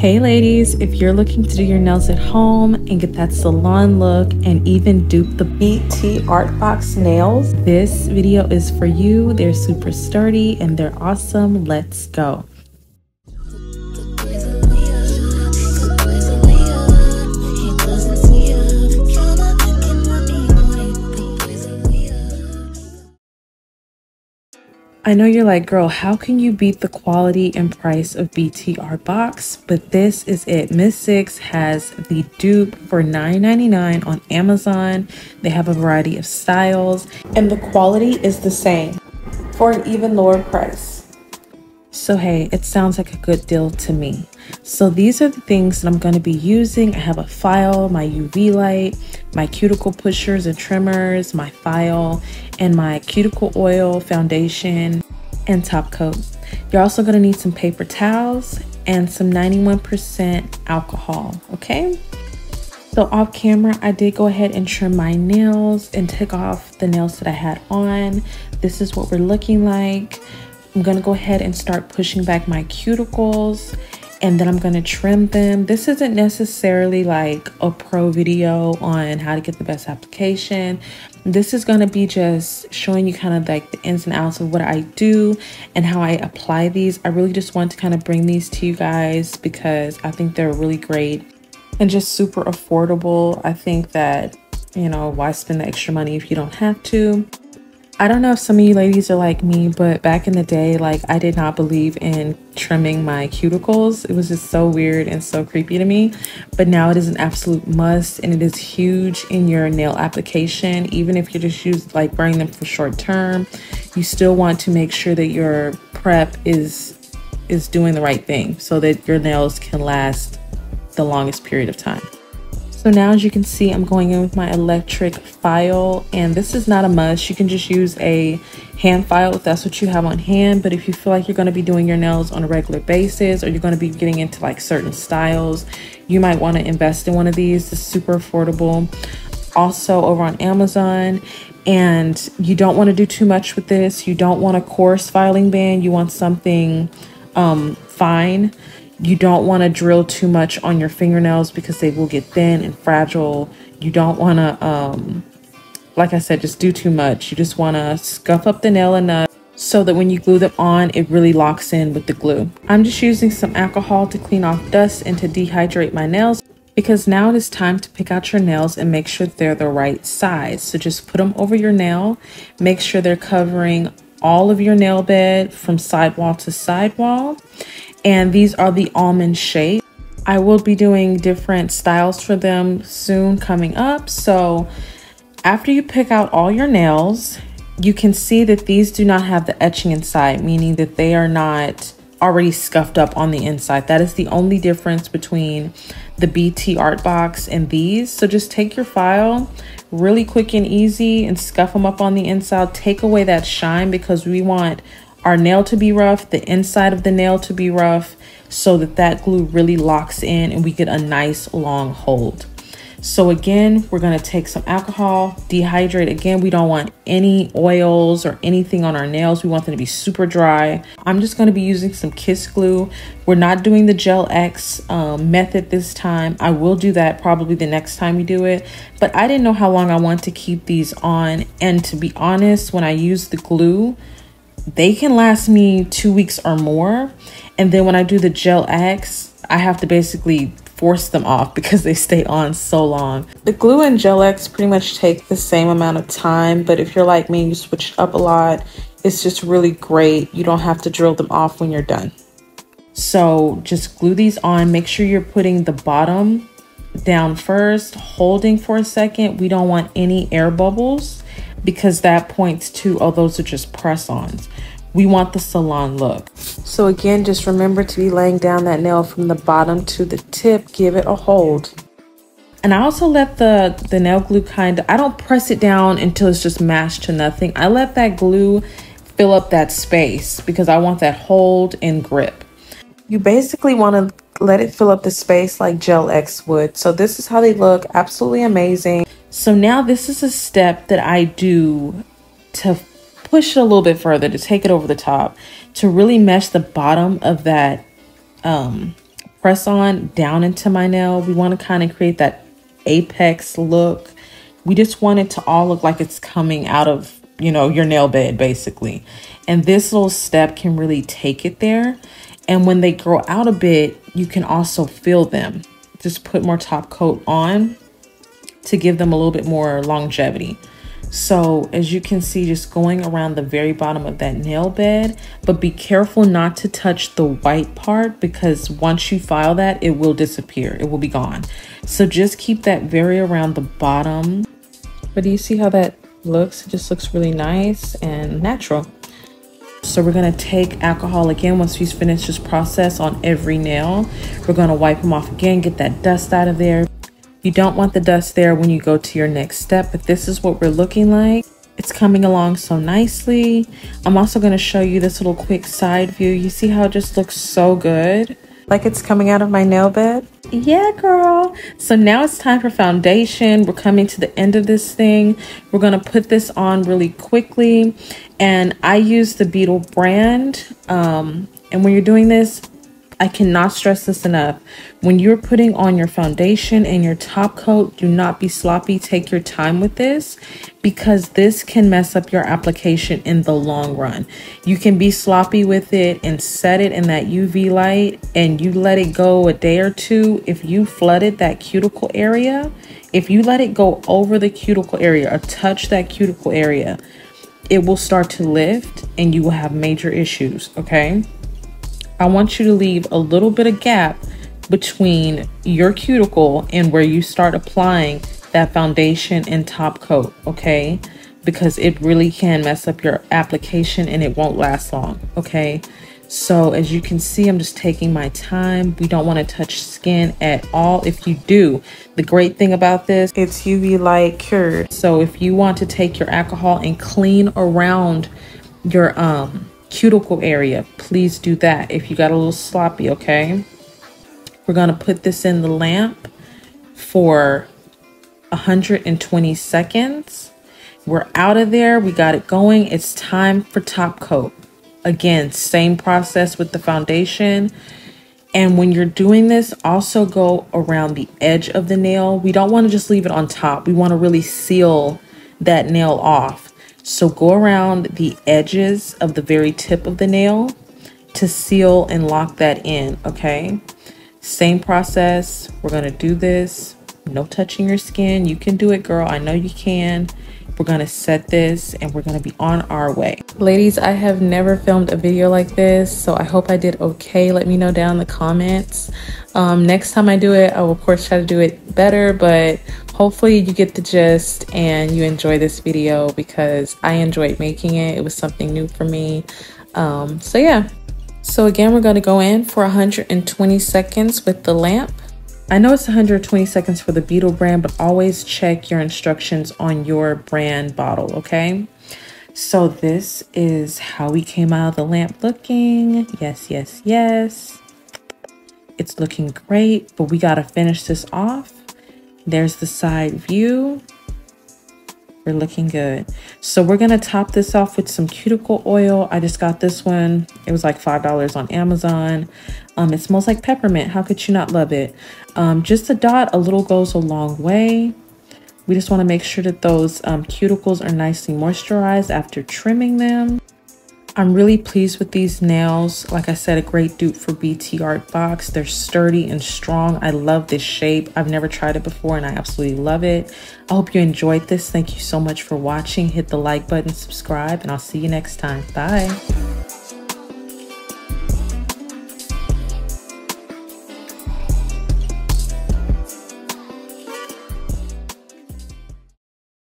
Hey ladies, if you're looking to do your nails at home and get that salon look and even dupe the BTArtBox nails, this video is for you. They're super sturdy and they're awesome. Let's go. I know you're like, girl, how can you beat the quality and price of BTArtBox? But this is it. Misssix has the dupe for $9.99 on Amazon. They have a variety of styles and the quality is the same for an even lower price. So hey, it sounds like a good deal to me. So these are the things that I'm going to be using. I have a file, my UV light, my cuticle pushers and trimmers, my file, and my cuticle oil, foundation, and top coat. You're also going to need some paper towels and some 91% alcohol, okay? So off camera, I did go ahead and trim my nails and take off the nails that I had on. This is what we're looking like. I'm going to go ahead and start pushing back my cuticles and then I'm going to trim them. This isn't necessarily like a pro video on how to get the best application. This is going to be just showing you kind of like the ins and outs of what I do and how I apply these. I really just want to kind of bring these to you guys because I think they're really great and just super affordable. I think that, you know, why spend the extra money if you don't have to? I don't know if some of you ladies are like me, but back in the day, like I did not believe in trimming my cuticles. It was just so weird and so creepy to me. But now it is an absolute must and it is huge in your nail application. Even if you're just wearing them for short term, you still want to make sure that your prep is doing the right thing so that your nails can last the longest period of time. So now, as you can see, I'm going in with my electric file, and this is not a must. You can just use a hand file if that's what you have on hand. But if you feel like you're going to be doing your nails on a regular basis or you're going to be getting into like certain styles, you might want to invest in one of these. It's super affordable. Also over on Amazon. And you don't want to do too much with this. You don't want a coarse filing band. You want something fine. You don't want to drill too much on your fingernails because they will get thin and fragile. You don't want to, like I said, just do too much. You just want to scuff up the nail enough so that when you glue them on, it really locks in with the glue. I'm just using some alcohol to clean off dust and to dehydrate my nails because now it is time to pick out your nails and make sure they're the right size. So just put them over your nail. Make sure they're covering all of your nail bed from sidewall to sidewall. And these are the almond shape. I will be doing different styles for them soon coming up. So after you pick out all your nails, you can see that these do not have the etching inside, meaning that they are not already scuffed up on the inside. That is the only difference between the BTArtBox and these. So just take your file really quick and easy and scuff them up on the inside. Take away that shine because we want our nail to be rough, the inside of the nail to be rough, so that that glue really locks in and we get a nice long hold. So again, we're gonna take some alcohol, dehydrate. Again, we don't want any oils or anything on our nails. We want them to be super dry. I'm just gonna be using some kiss glue. We're not doing the Gel X method this time. I will do that probably the next time we do it, but I didn't know how long I want to keep these on. And to be honest, when I use the glue, they can last me 2 weeks or more. And then when I do the Gel X, I have to basically force them off because they stay on so long. The glue and Gel X pretty much take the same amount of time, but if you're like me, you switch it up a lot. It's just really great. You don't have to drill them off when you're done. So just glue these on. Make sure you're putting the bottom down first, holding for a second. We don't want any air bubbles because that points to, oh, those are just press-ons. We want the salon look. So again, just remember to be laying down that nail from the bottom to the tip. Give it a hold. And I also let the nail glue I don't press it down until it's just mashed to nothing. I let that glue fill up that space because I want that hold and grip. You basically want to let it fill up the space like Gel X would. So this is how they look. Absolutely amazing. So now this is a step that I do to push it a little bit further, to take it over the top, to really mesh the bottom of that press on down into my nail. We want to kind of create that apex look. We just want it to all look like it's coming out of, you know, your nail bed basically. And this little step can really take it there. And when they grow out a bit, you can also feel them. Just put more top coat on to give them a little bit more longevity. So as you can see, just going around the very bottom of that nail bed, but be careful not to touch the white part, because once you file that, it will disappear. It will be gone. So just keep that very around the bottom. But do you see how that looks? It just looks really nice and natural. So we're going to take alcohol again once we finish this process on every nail. We're going to wipe them off again, get that dust out of there. You don't want the dust there when you go to your next step, but this is what we're looking like. It's coming along so nicely. I'm also going to show you this little quick side view. You see how it just looks so good? Like it's coming out of my nail bed? Yeah, girl. So now it's time for foundation. We're coming to the end of this thing. We're going to put this on really quickly. And I use the Beetle brand. And when you're doing this, I cannot stress this enough. When you're putting on your foundation and your top coat, do not be sloppy. Take your time with this, because this can mess up your application in the long run. You can be sloppy with it and set it in that UV light and you let it go a day or two. If you flooded that cuticle area, if you let it go over the cuticle area or touch that cuticle area, it will start to lift and you will have major issues, okay? I want you to leave a little bit of gap between your cuticle and where you start applying that foundation and top coat, okay? Because it really can mess up your application and it won't last long, okay? So as you can see, I'm just taking my time. We don't want to touch skin at all. If you do, the great thing about this, it's UV light cured. So if you want to take your alcohol and clean around your cuticle area, please do that if you got a little sloppy, okay? We're gonna put this in the lamp for 120 seconds. We're out of there. We got it going. It's time for top coat. Again, same process with the foundation. And when you're doing this, also go around the edge of the nail. We don't want to just leave it on top. We want to really seal that nail off. So go around the edges of the very tip of the nail to seal and lock that in, okay? Same process. We're going to do this. No touching your skin. You can do it, girl. I know you can. We're going to set this and we're going to be on our way. Ladies, I have never filmed a video like this, so I hope I did okay. Let me know down in the comments. Next time I do it, I will of course try to do it better, but hopefully you get the gist and you enjoy this video, because I enjoyed making it. It was something new for me. So yeah. So again, we're going to go in for 120 seconds with the lamp. I know it's 120 seconds for the Beetle brand, but always check your instructions on your brand bottle, okay? So this is how we came out of the lamp looking. Yes, yes, yes. It's looking great, but we got to finish this off. There's the side view. We're looking good. So we're going to top this off with some cuticle oil. I just got this one. It was like $5 on Amazon. It smells like peppermint. How could you not love it? Just a dot, a little goes a long way. We just want to make sure that those cuticles are nicely moisturized after trimming them. I'm really pleased with these nails. Like I said, a great dupe for BTArtBox. They're sturdy and strong. I love this shape. I've never tried it before and I absolutely love it. I hope you enjoyed this. Thank you so much for watching. Hit the like button, subscribe, and I'll see you next time. Bye.